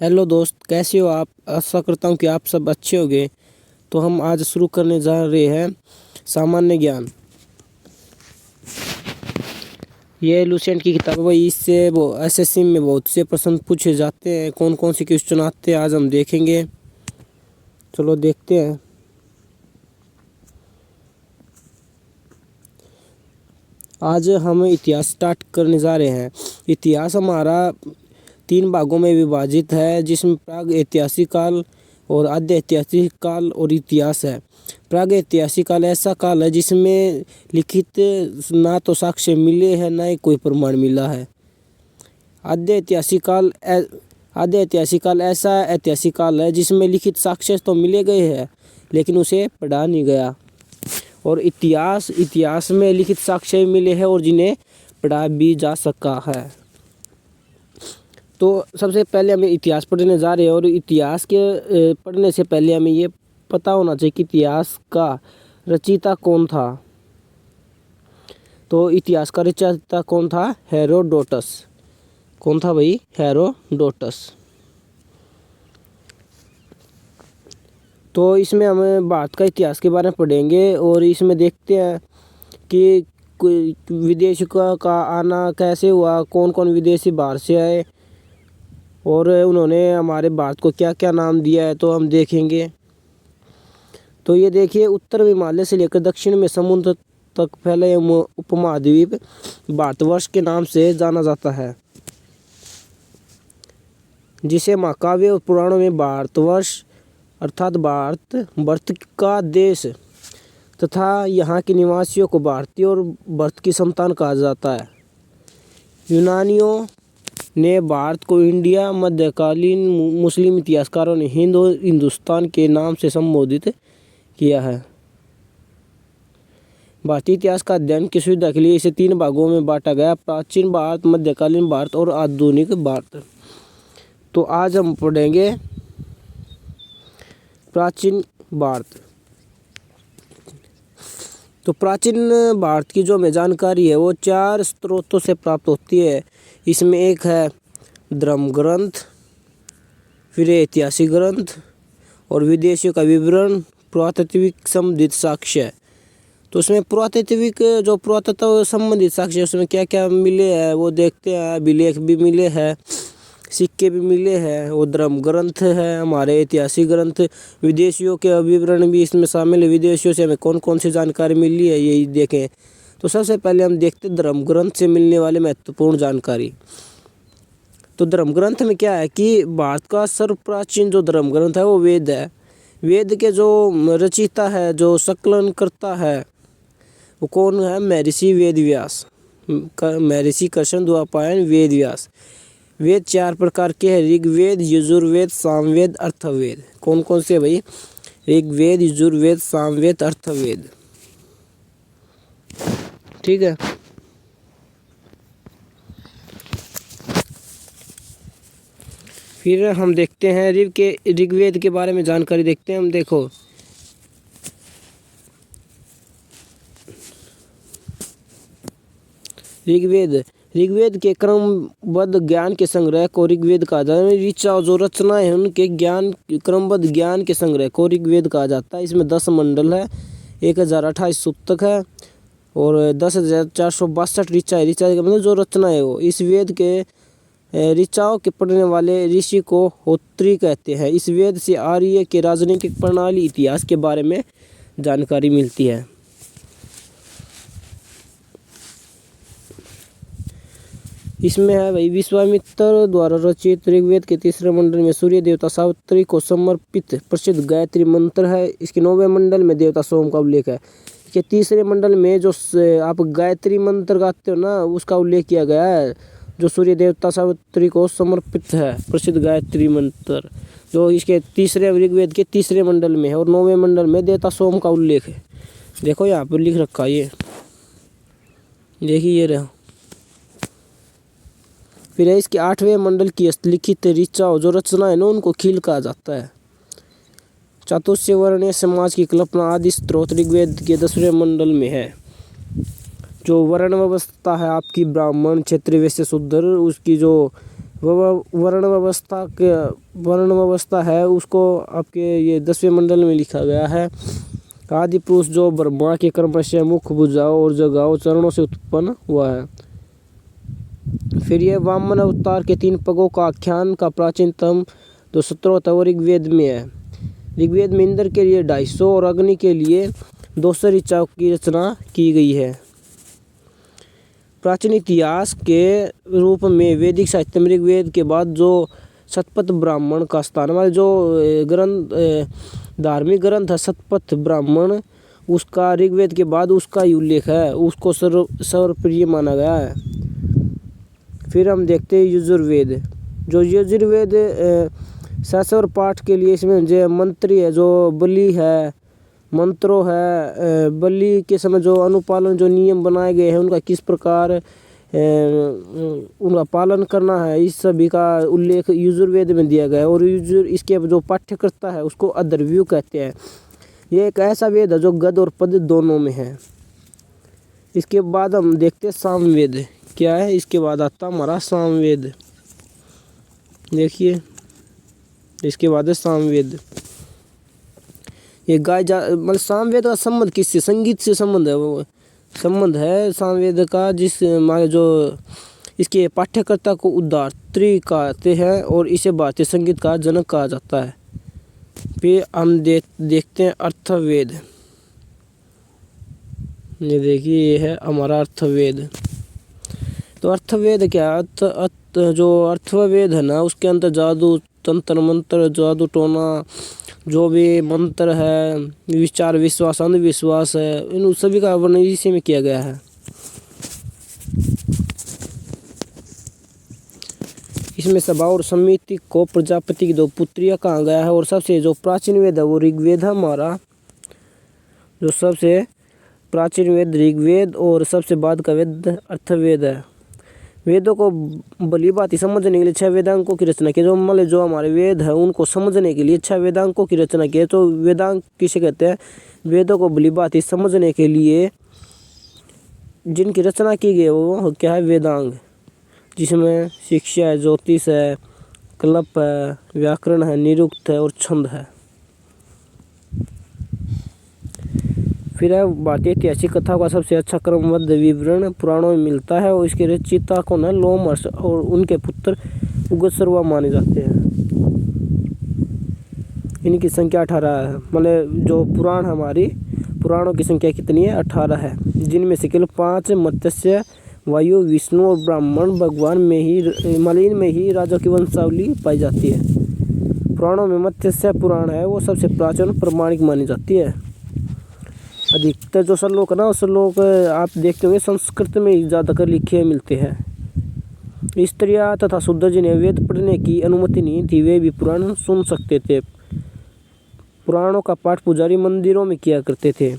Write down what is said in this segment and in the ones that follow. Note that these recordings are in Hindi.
हेलो दोस्त, कैसे हो आप। आशा करता हूँ कि आप सब अच्छे होंगे। तो हम आज शुरू करने जा रहे हैं सामान्य ज्ञान। ये लुसेंट की किताब है भाई। इससे वो एसएससी में बहुत से प्रश्न पूछे जाते हैं। कौन कौन से क्वेश्चन आते हैं आज हम देखेंगे। चलो देखते हैं। आज हम इतिहास स्टार्ट करने जा रहे हैं। इतिहास हमारा 3 भागों में विभाजित है, जिसमें प्राग ऐतिहासिक काल और आद्य ऐतिहासिक काल और इतिहास है। प्राग ऐतिहासिक काल ऐसा काल है जिसमें लिखित ना तो साक्ष्य मिले हैं, ना ही कोई प्रमाण मिला है। आद्य ऐतिहासिक काल ऐसा ऐतिहासिक काल है जिसमें लिखित साक्ष्य तो मिले गए हैं, लेकिन उसे पढ़ा नहीं गया। और इतिहास में लिखित साक्ष्य मिले हैं और जिन्हें पढ़ा भी जा सका है। तो सबसे पहले हमें इतिहास पढ़ने जा रहे हैं। और इतिहास के पढ़ने से पहले हमें ये पता होना चाहिए कि इतिहास का रचयिता कौन था। तो इतिहास का रचयिता कौन था? हेरोडोटस। कौन था भाई? हेरोडोटस। तो इसमें हम भारत का इतिहास के बारे में पढ़ेंगे और इसमें देखते हैं कि कोई विदेशियों का आना कैसे हुआ, कौन कौन विदेशी बाहर से आए और उन्होंने हमारे भारत को क्या क्या नाम दिया है, तो हम देखेंगे। तो ये देखिए, उत्तर हिमालय से लेकर दक्षिण में समुद्र तक फैले उपमहाद्वीप भारतवर्ष के नाम से जाना जाता है, जिसे महाकाव्य और पुराणों में भारतवर्ष अर्थात भारत का देश तथा यहाँ के निवासियों को भारतीय और भारत की संतान कहा जाता है। यूनानियों ने भारत को इंडिया, मध्यकालीन मुस्लिम इतिहासकारों ने हिंद और हिंदुस्तान के नाम से संबोधित किया है। भारतीय इतिहास का अध्ययन की सुविधा के लिए इसे 3 भागों में बांटा गया: प्राचीन भारत, मध्यकालीन भारत और आधुनिक भारत। तो आज हम पढ़ेंगे प्राचीन भारत। तो प्राचीन भारत की जो हमें जानकारी है वो 4 स्रोतों से प्राप्त होती है। इसमें एक है धर्म ग्रंथ, फिर ऐतिहासिक ग्रंथ और विदेशियों का विवरण, पुरातात्विक संबंधित साक्ष्य। तो उसमें पुरातत्व संबंधित साक्ष्य उसमें क्या क्या मिले हैं वो देखते हैं। अभिलेख भी मिले हैं, सिक्के भी मिले हैं और धर्म ग्रंथ है हमारे, ऐतिहासिक ग्रंथ, विदेशियों के विवरण भी इसमें शामिल है। विदेशियों से हमें कौन कौन सी जानकारी मिली है यही देखें। तो सबसे पहले हम देखते हैं धर्म ग्रंथ से मिलने वाले महत्वपूर्ण जानकारी। तो धर्म ग्रंथ में क्या है कि भारत का सर्वप्राचीन जो धर्म ग्रंथ है वो वेद है। वेद के जो रचयिता है, जो संकलन करता है, वो कौन है? महर्षि वेदव्यास, महर्षि कृष्णद्वैपायन वेदव्यास। वेद 4 प्रकार के हैं: ऋग्वेद, यजुर्वेद, सामवेद, अथर्ववेद। कौन कौन से भाई? ऋग्वेद, यजुर्वेद, सामवेद, अथर्ववेद। ठीक है। फिर हम देखते हैं ऋग्वेद के बारे में जानकारी देखते हैं हम। देखो, ऋग्वेद के क्रमबद्ध ज्ञान के संग्रह को ऋग्वेद कहा जाता है। ऋचा जो रचना है उनके क्रमबद्ध ज्ञान के संग्रह को ऋग्वेद कहा जाता है। इसमें 10 मंडल है, 1028 सूक्तक है और 10,462 ऋचा है। ऋचा का मतलब जो रचना है वो। इस वेद के ऋचाओं के पढ़ने वाले ऋषि को होत्री कहते हैं। इस वेद से आर्य के राजनीतिक प्रणाली, इतिहास के बारे में जानकारी मिलती है। इसमें है भाई, विश्वामित्र द्वारा रचित ऋग्वेद के 3रे मंडल में सूर्य देवता सावित्री को समर्पित प्रसिद्ध गायत्री मंत्र है। इसके 9वें मंडल में देवता सोम का उल्लेख है। इसके 3रे मंडल में जो आप गायत्री मंत्र गाते हो ना, उसका उल्लेख किया गया है, जो सूर्य देवता सावित्री को समर्पित है, प्रसिद्ध गायत्री मंत्र, जो इसके ऋग्वेद के 3रे मंडल में है। और 9वें मंडल में देवता सोम का उल्लेख है। देखो यहाँ पर लिख रखा है, ये देखिए ये रहा। फिर है इसके 8वें मंडल की लिखित ऋचाओं जो रचना है ना, उनको खील कहा जाता है। चातुर्य वर्णीय समाज की कल्पना आदि स्त्रोत ऋग्वेद के 10वें मंडल में है। जो वर्ण व्यवस्था है आपकी, ब्राह्मण, क्षत्रिय, वैश्य, शूद्र, उसकी जो वर्ण व्यवस्था है उसको आपके ये 10वें मंडल में लिखा गया है। आदि पुरुष जो ब्रह्मा के कर्म से मुख भुजाओं और जगाओ चरणों से उत्पन्न हुआ है। फिर ये वामन अवतार के 3 पगों का आख्यान का प्राचीनतम जो स्तोत्र वो ऋग्वेद में है। ऋग्वेद में इंद्र के लिए 250 और अग्नि के लिए 200 ऋचाओं की रचना की गई है। प्राचीन इतिहास के रूप में वैदिक साहित्य में ऋग्वेद के बाद जो शतपथ ब्राह्मण का स्थान हमारे जो धार्मिक ग्रंथ है शतपथ ब्राह्मण उसका ऋग्वेद के बाद उसका ही उल्लेख है, उसको सर्वप्रिय माना गया है। फिर हम देखते हैं यजुर्वेद। जो यजुर्वेद शास्त्र पाठ के लिए इसमें जो मंत्री है जो बलि है मंत्रों है बलि के समय जो अनुपालन जो नियम बनाए गए हैं उनका किस प्रकार उनका पालन करना है इस सभी का उल्लेख यजुर्वेद में दिया गया है। और इसके जो पाठ्यकर्ता है उसको अथर्वणव्यूह कहते हैं। ये एक ऐसा वेद है जो गद और पद दोनों में है। इसके बाद हम देखते हैं सामवेद क्या है। इसके बाद आता हमारा सामवेद। देखिए इसके बाद है सामवेद। ये मतलब सामवेद का संबंध किससे संगीत से संबंध है वो संबंध है सामवेद का जिस हमारे जो इसके पाठ्यकर्ता को उद्धात्री कहते हैं और इसे भारतीय संगीत का जनक कहा जाता है। फिर हम देखते हैं अर्थवेद। ये देखिए ये है हमारा अर्थवेद। तो अर्थवेद क्या है जो अर्थवेद है ना उसके अंदर जादू तंत्र मंत्र जादू टोना जो भी मंत्र है विचार विश्वास अंधविश्वास है इन सभी का वर्णन इसी में किया गया है। इसमें सभा और समिति को प्रजापति की 2 पुत्रियां कहा गया है। और सबसे जो प्राचीन वेद है वो ऋग्वेद है हमारा जो सबसे प्राचीन वेद ऋग्वेद और सबसे बाद का वेद अर्थवेद है। वेदों को भली भांति समझने के लिए 6 वेदांगों की रचना की। जो हमारे वेद है उनको समझने के लिए 6 वेदांगों की रचना की है। तो वेदांग किसे कहते हैं? वेदों को भली भांति समझने के लिए जिनकी रचना की गई वो क्या है वेदांग, जिसमें शिक्षा है ज्योतिष है कल्प है व्याकरण है निरुक्त है और छंद है। फिर है भारतीय ऐतिहासिक कथा का सबसे अच्छा क्रमबद्ध विवरण पुराणों में मिलता है और इसके रचयिता को न लोमहर्ष और उनके पुत्र उगतसर्वा माने जाते हैं। इनकी संख्या 18 है। मतलब जो पुराण हमारी पुराणों की संख्या कितनी है 18 है, जिनमें से केवल 5 मत्स्य वायु विष्णु और ब्राह्मण भगवान में ही मलिन में ही राजा की वंशावली पाई जाती है। पुराणों में मत्स्य पुराण है वो सबसे प्राचीन प्रमाणिक मानी जाती है। अधिकतर जो श्लोक ना श्लोक आप देखते होंगे संस्कृत में ही ज़्यादातर लिखे मिलते हैं। स्त्रियाँ तथा शूद्र जिन्हें वेद पढ़ने की अनुमति नहीं थी वे भी पुराण सुन सकते थे। पुराणों का पाठ पुजारी मंदिरों में किया करते थे।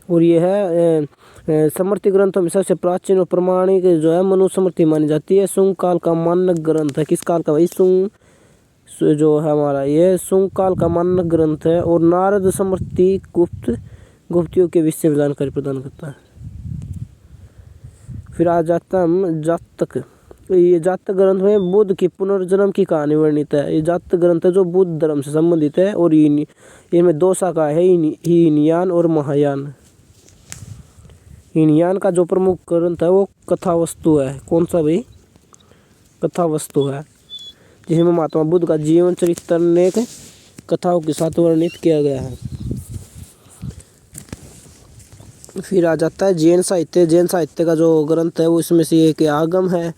और यह है स्मृति ग्रंथों में सबसे प्राचीन और प्रमाणिक जो है मनुस्मृति मानी जाती है। शुंग काल का मानक ग्रंथ है। किस काल का भाई? शुंग जो है हमारा ये शुंग काल का मानक ग्रंथ है। और नारद स्मृति गुप्तियों के विषय में जानकारी प्रदान करता है। फिर आ जाता हम जातक। ये जातक ग्रंथ में बुद्ध की पुनर्जन्म की कहानी वर्णित है। ये जातक ग्रंथ है जो बुद्ध धर्म से संबंधित है और इनमें 2 शाखा है हीनयान और महायान। हीनयान का जो प्रमुख ग्रंथ है वो कथा वस्तु है। कौन सा भाई? कथा वस्तु है, जिसमें महात्मा बुद्ध का जीवन चरित्र अनेक कथाओं के साथ वर्णित किया गया है। फिर आ जाता है जैन साहित्य। जैन साहित्य का जो ग्रंथ है वो इसमें से एक आगम है।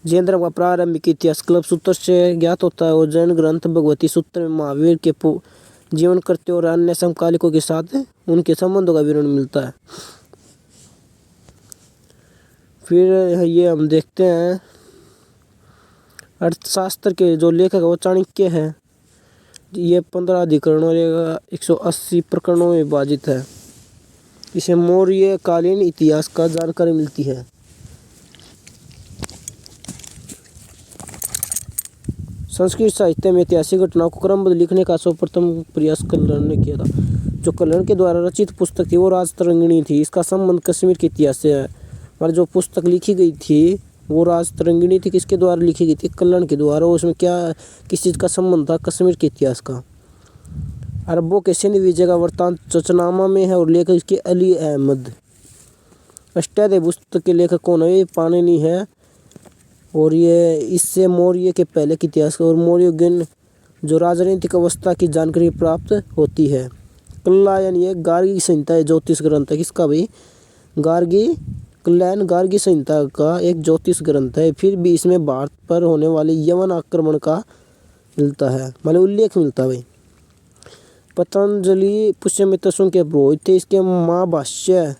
जैन धर्म का प्रारंभिक इतिहास कल्प सूत्र से ज्ञात होता है। और जैन ग्रंथ भगवती सूत्र में महावीर के जीवन कृत्य और अन्य समकालिकों के साथ उनके संबंधों का विवरण मिलता है। फिर ये हम देखते हैं अर्थशास्त्र के जो लेखक है वो चाणक्य है। ये 15 अधिकरणों और 180 प्रकरणों में विभाजित है। इसे मौर्य कालीन इतिहास का जानकारी मिलती है। संस्कृत साहित्य में ऐतिहासिक घटनाओं को क्रमबद्ध लिखने का सर्वप्रथम प्रयास कल्हण ने किया था। जो कल्हण के द्वारा रचित पुस्तक थी वो राजतरंगिणी थी। इसका संबंध कश्मीर के इतिहास से है। और जो पुस्तक लिखी गई थी वो राज तरंगिणी थी किसके द्वारा लिखी गई थी? कल्याण के द्वारा। उसमें क्या किस चीज़ का संबंध था? कश्मीर के इतिहास का। अरबों के सैन्य विजय का वृत्तांत चचनामा में है और लेखक इसके अली अहमद। अष्टाध्यायी पुस्तक के लेखक कौन है? ये पाणिनि है और ये इससे मौर्य के पहले के इतिहास और मौर्य ज्ञान जो राजनीतिक अवस्था की जानकारी प्राप्त होती है। कल्याण ये गार्गी संहिता है, ज्योतिष ग्रंथ है। किसका भाई? गार्गी कल्याण गार्गी संहिता का एक ज्योतिष ग्रंथ है। फिर भी इसमें भारत पर होने वाले यवन आक्रमण का मिलता है, मतलब उल्लेख मिलता है भाई। पतंजलि पुष्यमित्र शुंग के पुरोहित थे। इसके महाभाष्य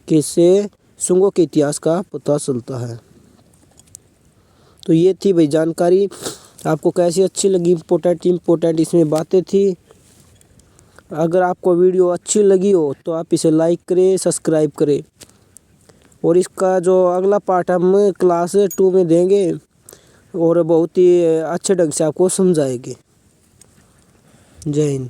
से शुंगों के इतिहास का पता चलता है। तो ये थी भाई जानकारी। आपको कैसी अच्छी लगी? इम्पोर्टेंट इसमें बातें थी। अगर आपको वीडियो अच्छी लगी हो तो आप इसे लाइक करें, सब्सक्राइब करें और इसका जो अगला पार्ट हम क्लास 2 में देंगे और बहुत ही अच्छे ढंग से आपको समझाएंगे। जय हिंद।